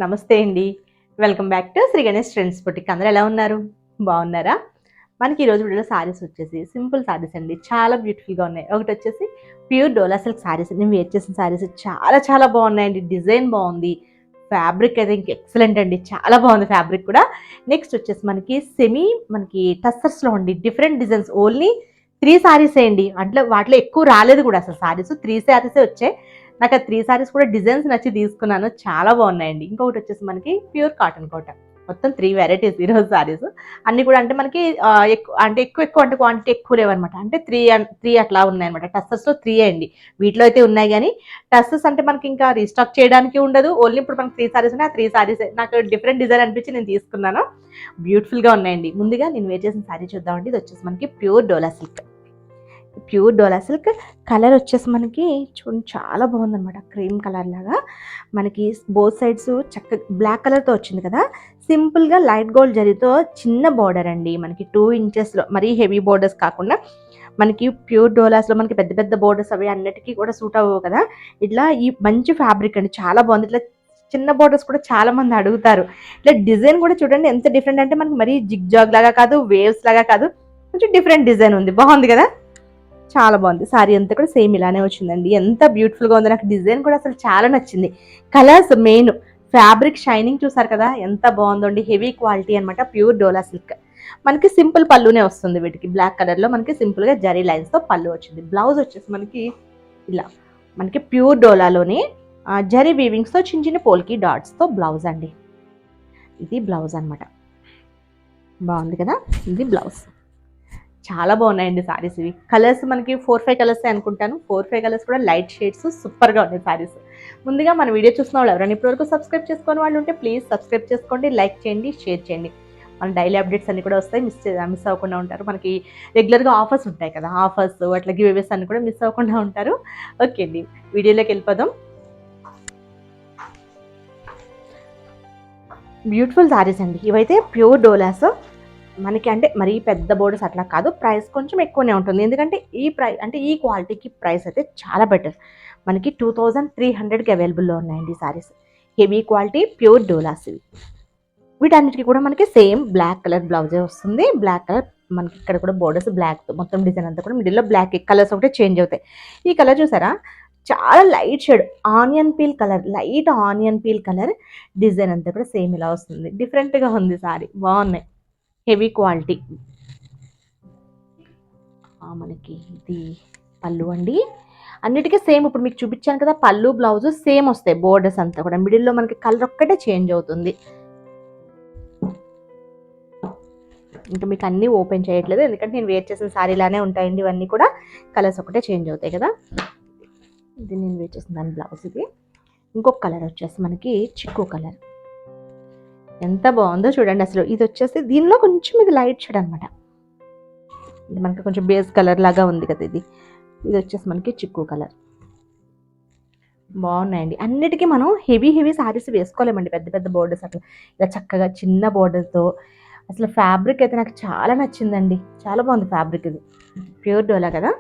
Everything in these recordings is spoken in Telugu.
నమస్తే అండి. Welcome back to Shri Ganesh trends boutique. అందరూ ఎలా ఉన్నారు? బాగున్నారా? మనకి ఈరోజు వీడియోలో సారీస్ వచ్చేసి సింపుల్ సారీస్ అండి. చాలా బ్యూటిఫుల్గా ఉన్నాయి. ఒకటి వచ్చేసి ప్యూర్ డోలా సిల్క్ సారీస్. నేను వేర్ చేసిన సారీస్ చాలా చాలా బాగున్నాయండి. డిజైన్ బాగుంది, ఫ్యాబ్రిక్ అయితే ఇంక ఎక్సలెంట్ అండి. చాలా బాగుంది ఫ్యాబ్రిక్ కూడా. నెక్స్ట్ వచ్చేసి మనకి టస్సర్స్లో అండి డిఫరెంట్ డిజైన్స్. ఓన్లీ 3 సారీసే అండి. అంటే వాటిలో ఎక్కువ రాలేదు కూడా. అసలు సారీస్ 3 సారీసే వచ్చాయి. నాకు ఆ 3 సారీస్ కూడా డిజైన్స్ నచ్చి తీసుకున్నాను. చాలా బాగున్నాయండి. ఇంకొకటి వచ్చేసి మనకి ప్యూర్ కాటన్ కోట. మొత్తం 3 వెరైటీస్ ఈరోజు సారీస్ అన్ని కూడా. అంటే మనకి ఎక్కువ అంటే క్వాంటిటీ ఎక్కువ లేవన్నమాట. అంటే 3 అట్లా ఉన్నాయన్నమాట. టస్సెస్లో 3 అండి. వీటిలో అయితే ఉన్నాయి, కానీ టస్సెస్ అంటే మనకి ఇంకా రీస్టాక్ చేయడానికి ఉండదు. ఓన్లీ ఇప్పుడు మనకి 3 సారీస్ ఉన్నాయి. ఆ 3 సారీస్ నాకు డిఫరెంట్ డిజైన్ అనిపించి నేను తీసుకున్నాను. బ్యూటిఫుల్గా ఉన్నాయండి. ముందుగా నేను వేర్ చేసిన సారీ చూద్దామండి. ఇది వచ్చేసి మనకి ప్యూర్ డోలా సిల్క్. ప్యూర్ డోలా సిల్క్ కలర్ వచ్చేసి మనకి చూడండి చాలా బాగుందన్నమాట. క్రీమ్ కలర్ లాగా మనకి బోత్ సైడ్స్ చక్కగా బ్లాక్ కలర్తో వచ్చింది కదా. సింపుల్గా లైట్ గోల్డ్ జరీతో చిన్న బార్డర్ అండి. మనకి 2 ఇంచెస్లో, మరీ హెవీ బోర్డర్స్ కాకుండా మనకి ప్యూర్ డోలాస్లో మనకి పెద్ద పెద్ద బోర్డర్స్ అవి అన్నిటికీ కూడా సూట్ అవ్వవు కదా. ఇట్లా ఈ మంచి ఫ్యాబ్రిక్ అండి, చాలా బాగుంది. ఇట్లా చిన్న బోర్డర్స్ కూడా చాలా మంది అడుగుతారు. ఇట్లా డిజైన్ కూడా చూడండి ఎంత డిఫరెంట్ అంటే మనకి మరీ జిగ్ జాగ్ లాగా కాదు, వేవ్స్ లాగా కాదు, కొంచెం డిఫరెంట్ డిజైన్ ఉంది. బాగుంది కదా, చాలా బాగుంది. సారీ అంతా కూడా సేమ్ ఇలానే వచ్చిందండి. ఎంత బ్యూటిఫుల్గా ఉంది. నాకు డిజైన్ కూడా అసలు చాలా నచ్చింది. కలర్స్ మెయిన్, ఫ్యాబ్రిక్ షైనింగ్ చూసారు కదా ఎంత బాగుందండి. హెవీ క్వాలిటీ అనమాట. ప్యూర్ డోలా సిల్క్. మనకి సింపుల్ పళ్ళునే వస్తుంది వీటికి. బ్లాక్ కలర్లో మనకి సింపుల్గా జరీ లైన్స్తో పళ్ళు వచ్చింది. బ్లౌజ్ వచ్చేసి మనకి ఇలా మనకి ప్యూర్ డోలాలోనే జరీ వీవింగ్స్తో చిన్న చిన్న పోల్కి డాట్స్తో బ్లౌజ్ అండి. ఇది బ్లౌజ్ అనమాట. బాగుంది కదా, ఇది బ్లౌజ్. చాలా బాగున్నాయండి సారీస్. ఇవి కలర్స్ మనకి 4-5 కలర్స్ అనుకుంటాను. 4-5 కలర్స్ కూడా లైట్ షేడ్స్, సూపర్గా ఉన్నాయి సారీస్. ముందుగా మన వీడియో చూసిన వాళ్ళు ఎవరైనా ఇప్పటివరకు సబ్స్క్రైబ్ చేసుకుని వాళ్ళు ఉంటే ప్లీజ్ సబ్స్క్రైబ్ చేసుకోండి, లైక్ చేయండి, షేర్ చేయండి. మన డైలీ అప్డేట్స్ అన్ని కూడా వస్తాయి. మిస్ అవ్వకుండా ఉంటారు. మనకి రెగ్యులర్గా ఆఫర్స్ ఉంటాయి కదా, ఆఫర్స్ అట్లా గివేవేస్ అన్ని కూడా మిస్ అవ్వకుండా ఉంటారు. ఓకే అండి, వీడియోలోకి వెళ్ళిపోదాం. బ్యూటిఫుల్ సారీస్ అండి ఇవైతే. ప్యూర్ డోలాస్ మనకి. అంటే మరీ పెద్ద బోర్డర్స్ అట్లా కాదు. ప్రైస్ కొంచెం ఎక్కువనే ఉంటుంది. ఎందుకంటే ఈ క్వాలిటీకి ప్రైస్ అయితే చాలా బెటర్. మనకి 2300కి అవైలబుల్లో ఉన్నాయండి saris. Heavy quality pure Doulos ఇవి. వీటన్నిటికీ కూడా మనకి సేమ్ బ్లాక్ కలర్ బ్లౌజే వస్తుంది. బ్లాక్ కలర్ మనకి ఇక్కడ కూడా బోర్డర్స్ బ్లాక్తో మొత్తం డిజైన్ అంతా కూడా మిడిల్లో బ్లాక్. కలర్స్ ఒకటే చేంజ్ అవుతాయి. ఈ కలర్ చూసారా, చాలా light shade onion peel colour, light onion peel colour. Design అంతా కూడా సేమ్ ఇలా వస్తుంది. డిఫరెంట్గా ఉంది సారీ. బాగున్నాయి, హెవీ క్వాలిటీ. మనకి ఇది పళ్ళు అండి. అన్నిటికీ సేమ్ ఇప్పుడు మీకు చూపించాను కదా, పళ్ళు బ్లౌజ్ సేమ్ వస్తాయి. బోర్డర్స్ అంతా కూడా మిడిల్లో మనకి కలర్ ఒక్కటే చేంజ్ అవుతుంది. ఇంకా మీకు అన్నీ ఓపెన్ చేయట్లేదు, ఎందుకంటే నేను వేర్ చేసిన సారీలానే ఉంటాయండి ఇవన్నీ కూడా. కలర్స్ ఒకటే చేంజ్ అవుతాయి కదా. ఇది నేను వేర్ చేసిన దాని బ్లౌజ్. ఇది ఇంకొక కలర్ వచ్చేసి మనకి చిక్కు కలర్. ఎంత బాగుందో చూడండి అసలు. ఇది వచ్చేసి దీనిలో కొంచెం ఇది లైట్ షేడ్ అనమాట. ఇది మనకి కొంచెం బేస్ కలర్ లాగా ఉంది కదా ఇది. ఇది వచ్చేసి మనకి చిక్కు కలర్. బాగున్నాయండి. అన్నిటికీ మనం హెవీ సారీస్ వేసుకోలేమండి, పెద్ద పెద్ద బోర్డర్స్ అట్లా. ఇలా చక్కగా చిన్న బోర్డర్తో అసలు ఫ్యాబ్రిక్ అయితే నాకు చాలా నచ్చిందండి. చాలా బాగుంది ఫ్యాబ్రిక్. ఇది ప్యూర్ డోలా కదా,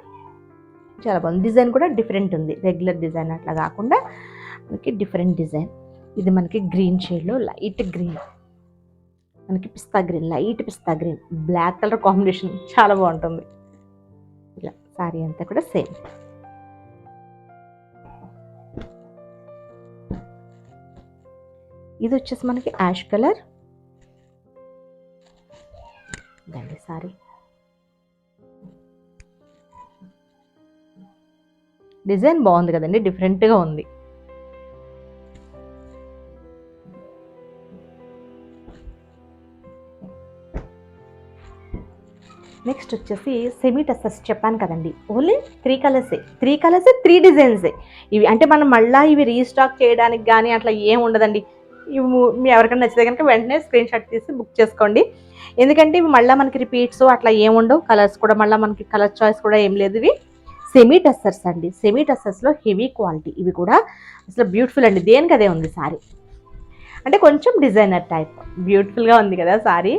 చాలా బాగుంది. డిజైన్ కూడా డిఫరెంట్ ఉంది. రెగ్యులర్ డిజైన్ అట్లా కాకుండా మనకి డిఫరెంట్ డిజైన్. ఇది మనకి గ్రీన్ షేడ్లో లైట్ గ్రీన్, మనకి పిస్తా గ్రీన్, లైట్ పిస్తా గ్రీన్, బ్లాక్ కలర్ కాంబినేషన్ చాలా బాగుంటుంది. ఇలా సారీ అంతా కూడా సేమ్. ఇది వచ్చేసి మనకి యాష్ కలర్ దండి సారీ. డిజైన్ బాగుంది కదండి, డిఫరెంట్గా ఉంది. నెక్స్ట్ వచ్చేసి సెమీ టస్సర్స్ చెప్పాను కదండి. ఓన్లీ 3 కలర్సే, 3 డిజైన్సే ఇవి. అంటే మనం మళ్ళీ ఇవి రీస్టాక్ చేయడానికి కానీ అట్లా ఏం ఉండదండి. ఇవి మీ ఎవరికైనా నచ్చితే కనుక వెంటనే స్క్రీన్ షాట్ తీసి బుక్ చేసుకోండి. ఎందుకంటే ఇవి మళ్ళీ మనకి రిపీట్స్ అట్లా ఏం ఉండవు. కలర్స్ కూడా మళ్ళీ మనకి కలర్ చాయిస్ కూడా ఏం లేదు. ఇవి సెమీ టస్సర్స్ అండి. సెమీ టస్సర్స్లో హెవీ క్వాలిటీ. ఇవి కూడా అసలు బ్యూటిఫుల్ అండి. దేనికి అదే ఉంది సారీ. అంటే కొంచెం డిజైనర్ టైప్. బ్యూటిఫుల్గా ఉంది కదా సారీ.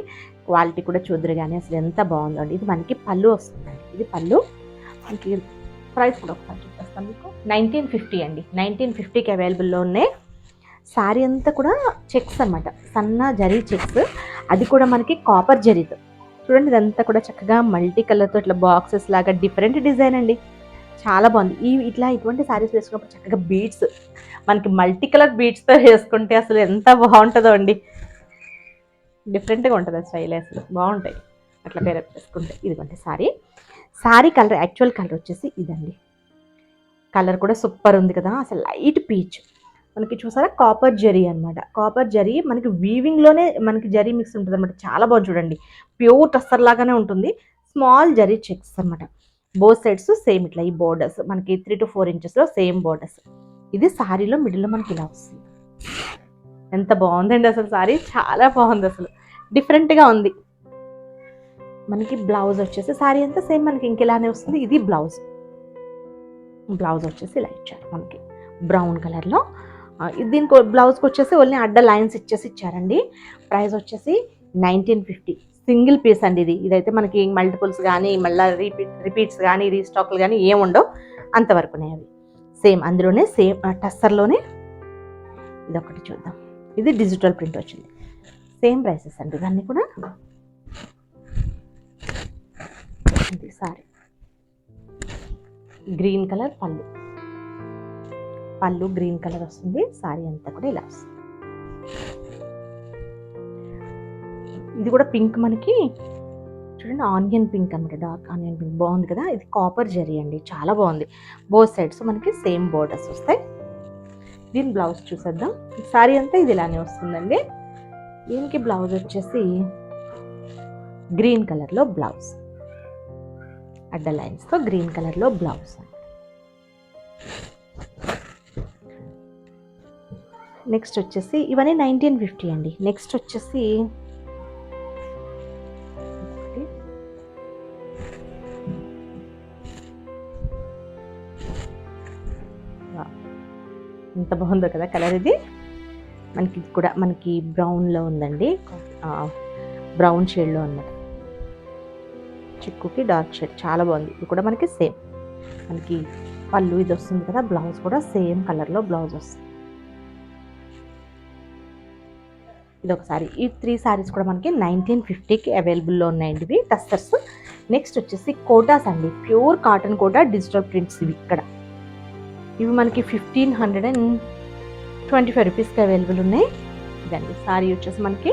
క్వాలిటీ కూడా చూద్దరు కానీ అసలు ఎంత బాగుందండి. ఇది మనకి పళ్ళు వస్తుందండి. ఇది పళ్ళు. మనకి ప్రైస్ కూడా ఒకసారి చూపిస్తాను మీకు. 1950 అండి. 1950కి అవైలబుల్లో ఉన్నాయి. శారీ అంతా కూడా చెక్స్ అనమాట, సన్న జరీ చెక్స్, అది కూడా మనకి కాపర్ జరీతో. చూడండి ఇదంతా కూడా చక్కగా మల్టీ కలర్తో ఇట్లా బాక్సెస్ లాగా డిఫరెంట్ డిజైన్ అండి, చాలా బాగుంది. ఇటువంటి శారీస్ వేసుకున్నప్పుడు చక్కగా బీడ్స్, మనకి మల్టీ కలర్ బీడ్స్తో వేసుకుంటే అసలు ఎంత బాగుంటుందో అండి, డిఫరెంట్గా ఉంటుంది ఆ స్టైల్, అసలు బాగుంటాయి అట్లా పేరు వేసుకుంటే. ఇదిగోండి శారీ కలర్, యాక్చువల్ కలర్ వచ్చేసి ఇదండి. కలర్ కూడా సూపర్ ఉంది కదా, అసలు లైట్ పీచ్, మనకి చూసారా కాపర్ జరీ అనమాట. కాపర్ జరీ మనకి వీవింగ్లోనే మనకి జరీ మిక్స్ ఉంటుంది అనమాట, చాలా బాగుంది చూడండి. ప్యూర్ టస్సర్ లాగానే ఉంటుంది, స్మాల్ జరీ చెక్స్ అనమాట. బోత్ సైడ్స్ సేమ్ ఇట్లా ఈ బోర్డర్స్ మనకి 3 to 4 ఇంచెస్లో సేమ్ బోర్డర్స్. ఇది శారీలో మిడిల్లో మనకి ఇలా వస్తుంది. ఎంత బాగుందండి అసలు శారీ, చాలా బాగుంది అసలు, డిఫరెంట్గా ఉంది. మనకి బ్లౌజ్ వచ్చేసి శారీ అంతా సేమ్ మనకి ఇంకెలానే వస్తుంది. ఇది బ్లౌజ్ వచ్చేసి ఇలా ఇచ్చారు మనకి బ్రౌన్ కలర్లో. దీనికి బ్లౌజ్కి వచ్చేసి ఓన్లీ అడ్డ లైన్స్ ఇచ్చారండి. ప్రైస్ వచ్చేసి 1950, సింగిల్ పీస్ అండి ఇదైతే మనకి మల్టిపుల్స్ కానీ మళ్ళీ రిపీట్స్ కానీ రీస్టాక్లు కానీ ఏముండవు, అంతవరకునే అవి సేమ్, అందులోనే సేమ్ టస్సర్లోనే. ఇది ఒకటి చూద్దాం, ఇది డిజిటల్ ప్రింట్ వచ్చింది, సేమ్ ప్రైసెస్ అండి ఇవన్నీ కూడా. సారీ గ్రీన్ కలర్ పళ్ళు గ్రీన్ కలర్ వస్తుంది, సారీ అంతా కూడా ఇలా వస్తుంది. ఇది కూడా పింక్, మనకి చూడండి ఆనియన్ పింక్ అనమాట, డార్క్ ఆనియన్ పింక్, బాగుంది కదా. ఇది కాపర్ జరీ అండి, చాలా బాగుంది. బోత్ సైడ్స్ మనకి సేమ్ బోర్డర్స్ వస్తాయి. దీని బ్లౌజ్ చూసేద్దాం. సారీ అంతా ఇది ఇలానే వస్తుందండి. దీనికి బ్లౌజ్ వచ్చేసి గ్రీన్ కలర్లో బ్లౌజ్, అడ్డ లైన్స్తో గ్రీన్ కలర్లో బ్లౌజ్. నెక్స్ట్ వచ్చేసి ఇవన్నీ 1950 అండి. నెక్స్ట్ వచ్చేసి ఎంత బాగుందో కదా కలర్. ఇది కూడా మనకి బ్రౌన్లో ఉందండి, బ్రౌన్ షేడ్లో అన్నమాట, చిక్కుకి డార్క్ షేడ్, చాలా బాగుంది. ఇది కూడా మనకి సేమ్, మనకి పళ్ళు ఇది వస్తుంది కదా, బ్లౌజ్ కూడా సేమ్ కలర్లో బ్లౌజ్ వస్తుంది. ఇది ఒకసారి, ఈ 3 సారీస్ కూడా మనకి 1950కి అవైలబుల్లో ఉన్నాయండి ఇవి టస్సర్స్. నెక్స్ట్ వచ్చేసి కోటాస్ అండి, pure cotton Kota digital prints. ఇవి మనకి 1525 రూపీస్కి అవైలబుల్ ఉన్నాయి. ఇదండి సారీ వచ్చేసి మనకి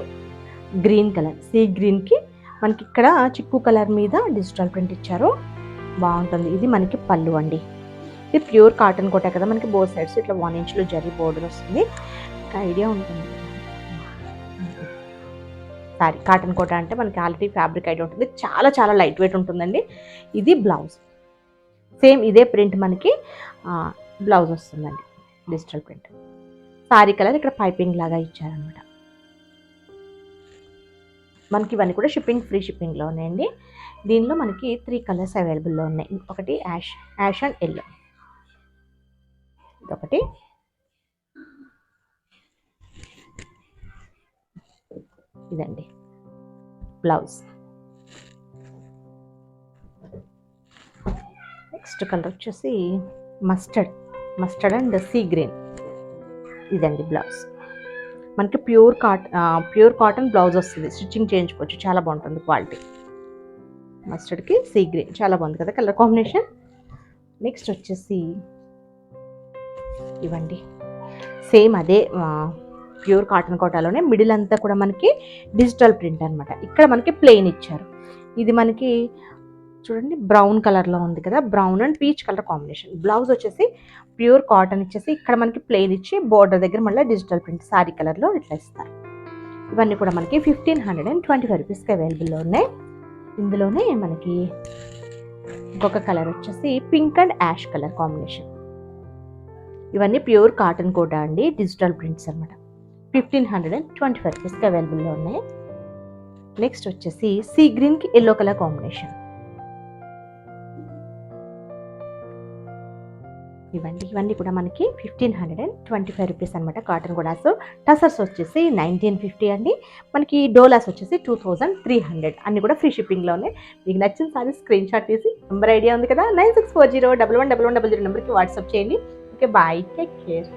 గ్రీన్ కలర్, సీ గ్రీన్కి మనకి ఇక్కడ చిక్కు కలర్ మీద డిజిటల్ ప్రింట్ ఇచ్చారు, బాగుంటుంది. ఇది మనకి పళ్ళు అండి. ఇది ప్యూర్ కాటన్ కోటా కదా, మనకి బోత్ సైడ్స్ ఇట్లా 1 ఇంచ్లో జరీ బోర్డర్ వస్తుంది, ఐడియా ఉంటుంది. సారీ కాటన్ కోటా అంటే మనకి ఆల్రెడీ ఫ్యాబ్రిక్ ఐడియా ఉంటుంది, చాలా చాలా లైట్ వెయిట్ ఉంటుందండి. ఇది బ్లౌజ్, సేమ్ ఇదే ప్రింట్ మనకి బ్లౌజ్ వస్తుందండి, డిజిటల్ ప్రింట్. సారీ కలర్ ఇక్కడ పైపింగ్ లాగా ఇచ్చారనమాట. మనకి ఇవన్నీ కూడా ఫ్రీ షిప్పింగ్లో ఉన్నాయండి. దీనిలో మనకి 3 కలర్స్ అవైలబుల్లో ఉన్నాయి. ఒకటి యాష్ అండ్ ఎల్లో, ఇదొకటి, ఇదండి బ్లౌజ్. నెక్స్ట్ కలర్ వచ్చేసి మస్టర్డ్ అండ్ సీ గ్రీన్, ఇదండి బ్లౌజ్. మనకి ప్యూర్ కాటన్ బ్లౌజ్ వస్తుంది, స్టిచ్చింగ్ చేయించుకోవచ్చు, చాలా బాగుంటుంది క్వాలిటీ. మస్టర్డ్కి సీ గ్రీన్, చాలా బాగుంది కదా కలర్ కాంబినేషన్. నెక్స్ట్ వచ్చేసి ఇవ్వండి, సేమ్ అదే ప్యూర్ కాటన్ కోటాలోనే మిడిల్ అంతా కూడా మనకి డిజిటల్ ప్రింట్ అనమాట. ఇక్కడ మనకి ప్లెయిన్ ఇచ్చారు. ఇది మనకి చూడండి బ్రౌన్ కలర్లో ఉంది కదా, brown and peach colour combination. Blouse వచ్చేసి ప్యూర్ కాటన్ ఇచ్చేసి ఇక్కడ మనకి ప్లెయిన్ ఇచ్చి బోర్డర్ దగ్గర మళ్ళీ డిజిటల్ ప్రింట్ సారీ కలర్లో ఇట్లా ఇస్తారు. ఇవన్నీ కూడా మనకి 1525 రూపీస్కి అవైలబుల్లో ఉన్నాయి. ఇందులోనే మనకి ఇంకొక కలర్ వచ్చేసి pink and ash colour combination. ఇవన్నీ ప్యూర్ కాటన్ కోటా అండి, డిజిటల్ ప్రింట్స్ అనమాట. 1525 రూపీస్కి అవైలబుల్లో ఉన్నాయి. నెక్స్ట్ వచ్చేసి సీ గ్రీన్కి ఎల్లో కలర్ కాంబినేషన్. ఇవన్నీ కూడా మనకి 1525 రూపీస్ అనమాట కాటన్ కోటాస్. టసర్స్ వచ్చేసి 1950 అండి. మనకి డోలాస్ వచ్చేసి 2300. అన్ని కూడా ఫ్రీ షిప్పింగ్లో ఉన్నాయి. మీకు నచ్చిన సారీ స్క్రీన్ షాట్ తీసి నెంబర్ ఐడియా ఉంది కదా, 9640111100 నెంబర్కి వాట్సాప్ చేయండి. Okay, bye, take care.